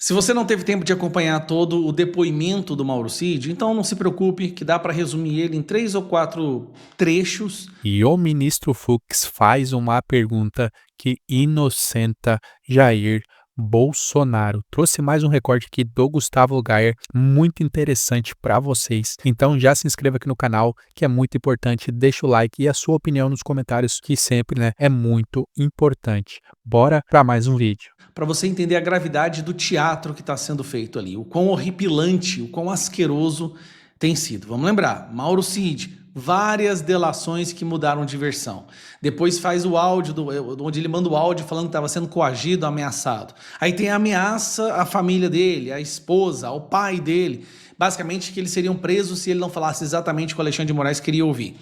Se você não teve tempo de acompanhar todo o depoimento do Mauro Cid, então não se preocupe que dá para resumir ele em 3 ou 4 trechos. E o ministro Fux faz uma pergunta que inocenta Jair Bolsonaro. Trouxe mais um recorte aqui do Gustavo Gayer, muito interessante para vocês. Então já se inscreva aqui no canal, que é muito importante. Deixa o like e a sua opinião nos comentários, que sempre, é muito importante. Bora para mais um vídeo. Para você entender a gravidade do teatro que está sendo feito ali, o quão horripilante, o quão asqueroso tem sido. Vamos lembrar, Mauro Cid, várias delações que mudaram de versão. Depois faz o áudio, onde ele manda o áudio falando que estava sendo coagido, ameaçado. Aí tem a ameaça à família dele, à esposa, ao pai dele. Basicamente que eles seriam presos se ele não falasse exatamente o que o Alexandre de Moraes queria ouvir.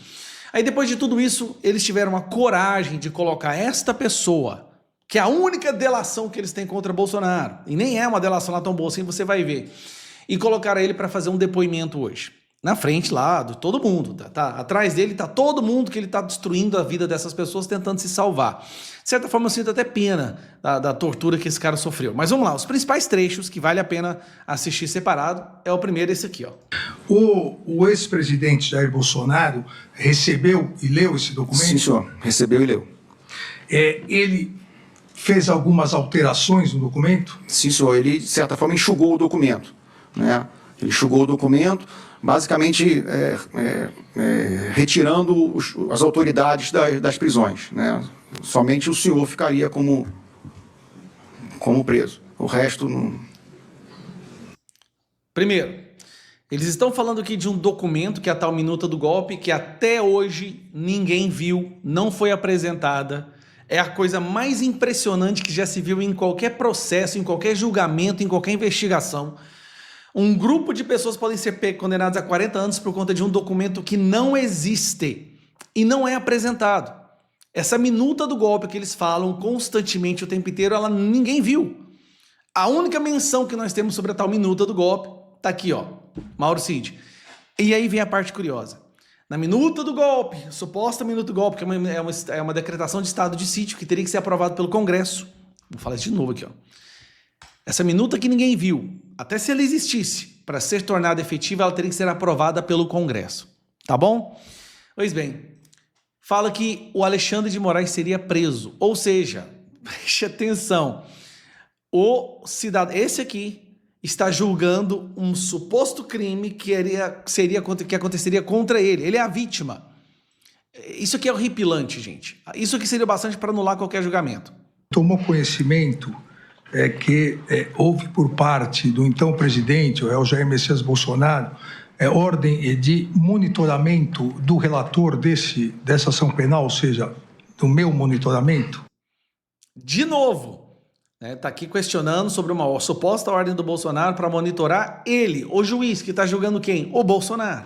Aí depois de tudo isso, eles tiveram a coragem de colocar esta pessoa, que é a única delação que eles têm contra Bolsonaro, e nem é uma delação lá tão boa assim, você vai ver, e colocaram ele para fazer um depoimento hoje, na frente lá de todo mundo, tá? Atrás dele tá todo mundo que ele tá destruindo a vida dessas pessoas, tentando se salvar. De certa forma eu sinto até pena da tortura que esse cara sofreu. Mas vamos lá, os principais trechos que vale a pena assistir separado, é o primeiro, esse aqui, ó. O ex-presidente Jair Bolsonaro recebeu e leu esse documento? Sim, senhor. Recebeu e leu. Ele fez algumas alterações no documento? Sim, senhor. Ele, de certa forma, enxugou o documento, né? Ele enxugou o documento, basicamente retirando as autoridades das prisões, né? Somente o senhor ficaria como preso. O resto não... Primeiro, eles estão falando aqui de um documento, que é a tal minuta do golpe, que até hoje ninguém viu, não foi apresentada. É a coisa mais impressionante que já se viu em qualquer processo, em qualquer julgamento, em qualquer investigação. Um grupo de pessoas podem ser condenadas a 40 anos por conta de um documento que não existe e não é apresentado. Essa minuta do golpe que eles falam constantemente o tempo inteiro, ninguém viu. A única menção que nós temos sobre a tal minuta do golpe tá aqui, ó, Mauro Cid. E aí vem a parte curiosa. Na minuta do golpe, suposta minuta do golpe, que é uma decretação de estado de sítio que teria que ser aprovado pelo Congresso. Vou falar isso de novo aqui, ó. Essa minuta que ninguém viu, até se ela existisse, para ser tornada efetiva, ela teria que ser aprovada pelo Congresso. Tá bom? Pois bem, fala que o Alexandre de Moraes seria preso. Ou seja, preste atenção, esse aqui está julgando um suposto crime que aconteceria contra ele. Ele é a vítima. Isso aqui é horripilante, gente. Isso aqui seria bastante para anular qualquer julgamento. Tomou conhecimento que houve por parte do então presidente, o Jair Messias Bolsonaro, ordem de monitoramento do relator dessa ação penal, ou seja, do meu monitoramento? De novo, está aqui questionando sobre uma suposta ordem do Bolsonaro para monitorar ele, o juiz que está julgando quem? O Bolsonaro.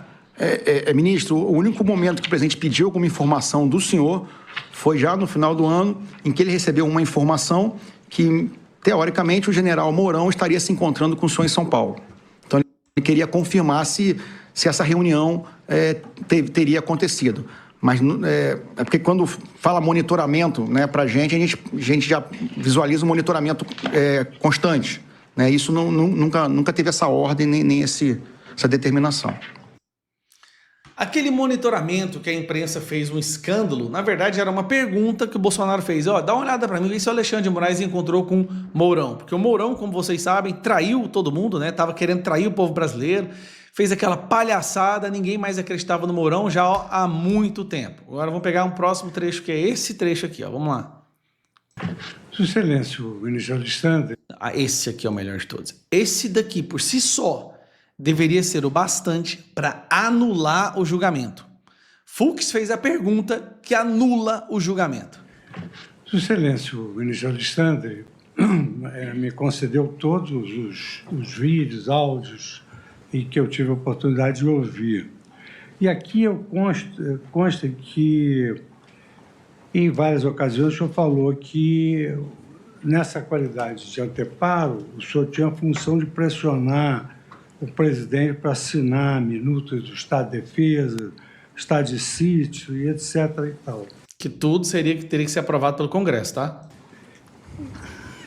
Ministro, o único momento que o presidente pediu alguma informação do senhor foi já no final do ano, em que ele recebeu uma informação que, teoricamente, o general Mourão estaria se encontrando com o senhor em São Paulo. Então, ele queria confirmar se essa reunião teria acontecido. Mas é porque quando fala monitoramento, né, para a gente já visualiza um monitoramento constante, né? Isso nunca teve essa ordem, nem essa determinação. Aquele monitoramento que a imprensa fez um escândalo, na verdade era uma pergunta que o Bolsonaro fez. Ó, dá uma olhada para mim, vê se o Alexandre de Moraes encontrou com Mourão. Porque o Mourão, como vocês sabem, traiu todo mundo, né? Tava querendo trair o povo brasileiro. Fez aquela palhaçada, ninguém mais acreditava no Mourão já há muito tempo. Agora vamos pegar um próximo trecho, que é esse trecho aqui, ó. Vamos lá. Sua Excelência, o ministro Alexandre... Esse aqui é o melhor de todos. Esse daqui, por si só, deveria ser o bastante para anular o julgamento. Fux fez a pergunta que anula o julgamento. Sua Excelência, o ministro Alexandre me concedeu todos os vídeos, áudios, e que eu tive a oportunidade de ouvir. E aqui consta que, em várias ocasiões, o senhor falou que, nessa qualidade de anteparo, o senhor tinha a função de pressionar o presidente para assinar minutas do Estado de Defesa, Estado de Sítio e etc. e tal. Que tudo teria que ser aprovado pelo Congresso, tá?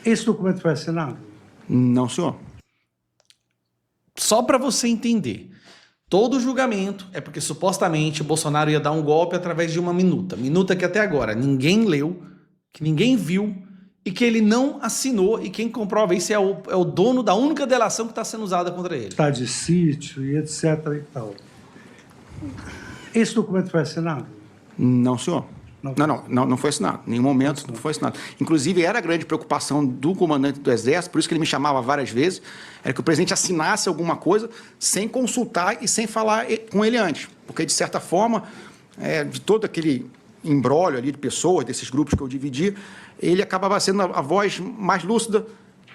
Esse documento foi assinado? Não, senhor. Só para você entender, todo julgamento é porque supostamente o Bolsonaro ia dar um golpe através de uma minuta. Minuta que até agora ninguém leu, que ninguém viu e que ele não assinou, e quem comprova isso é o dono da única delação que está sendo usada contra ele. Está de sítio e etc. e tal. Esse documento foi assinado? Não, senhor. Não foi assinado. Em nenhum momento não foi assinado. Inclusive, era a grande preocupação do comandante do Exército, por isso que ele me chamava várias vezes, era que o presidente assinasse alguma coisa sem consultar e sem falar com ele antes. Porque, de certa forma, de todo aquele imbróglio ali de pessoas, desses grupos que eu dividi, ele acabava sendo a voz mais lúcida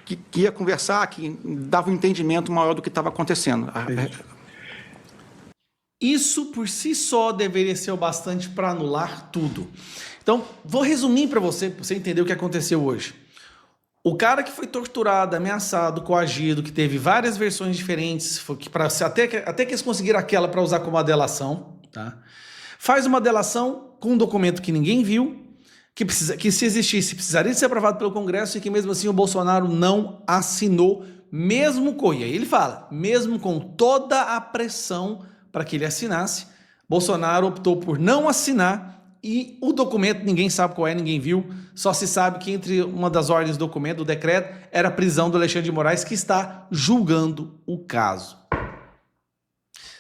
que ia conversar, que dava um entendimento maior do que estava acontecendo. Isso por si só deveria ser o bastante para anular tudo. Então, vou resumir para você entender o que aconteceu hoje. O cara que foi torturado, ameaçado, coagido, que teve várias versões diferentes, até que eles conseguiram aquela para usar como uma delação, tá? Faz uma delação com um documento que ninguém viu, que se existisse precisaria ser aprovado pelo Congresso e que mesmo assim o Bolsonaro não assinou, mesmo com, e aí ele fala, mesmo com toda a pressão para que ele assinasse, Bolsonaro optou por não assinar e o documento ninguém sabe qual é, ninguém viu, só se sabe que entre uma das ordens do documento, do decreto, era a prisão do Alexandre de Moraes, que está julgando o caso.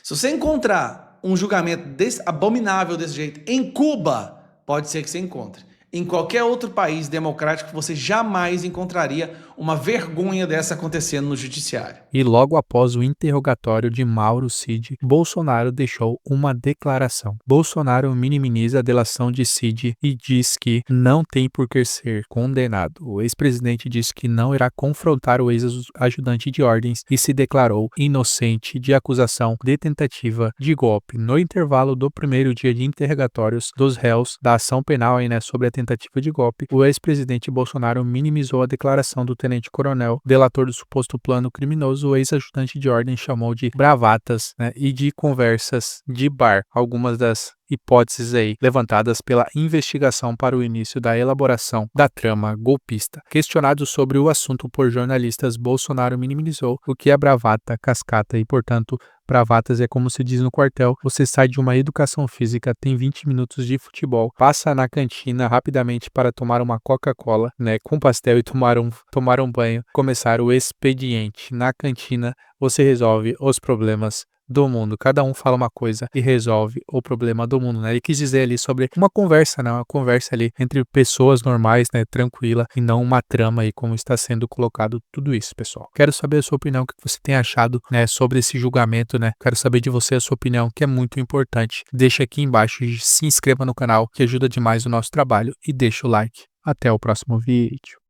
Se você encontrar um julgamento abominável desse jeito em Cuba, pode ser que você encontre. Em qualquer outro país democrático, você jamais encontraria uma vergonha dessa acontecendo no judiciário. E logo após o interrogatório de Mauro Cid, Bolsonaro deixou uma declaração. Bolsonaro minimiza a delação de Cid e diz que não tem por que ser condenado. O ex-presidente disse que não irá confrontar o ex-ajudante de ordens e se declarou inocente de acusação de tentativa de golpe. No intervalo do primeiro dia de interrogatórios dos réus da ação penal sobre a tentativa de golpe, o ex-presidente Bolsonaro minimizou a declaração do tenente-coronel, delator do suposto plano criminoso. O ex-ajudante de ordem chamou de bravatas e de conversas de bar, algumas das hipóteses levantadas pela investigação para o início da elaboração da trama golpista. Questionado sobre o assunto por jornalistas, Bolsonaro minimizou o que é bravata, cascata e, portanto, bravatas é como se diz no quartel, você sai de uma educação física, tem 20 minutos de futebol, passa na cantina rapidamente para tomar uma Coca-Cola, com pastel e tomar um banho, começar o expediente. Na cantina, você resolve os problemas do mundo. Cada um fala uma coisa e resolve o problema do mundo, Ele quis dizer ali sobre uma conversa, uma conversa ali entre pessoas normais, tranquila, e não uma trama como está sendo colocado tudo isso, pessoal. Quero saber a sua opinião, o que você tem achado, sobre esse julgamento, Quero saber de você a sua opinião, que é muito importante. Deixa aqui embaixo e se inscreva no canal, que ajuda demais o nosso trabalho, e deixa o like. Até o próximo vídeo.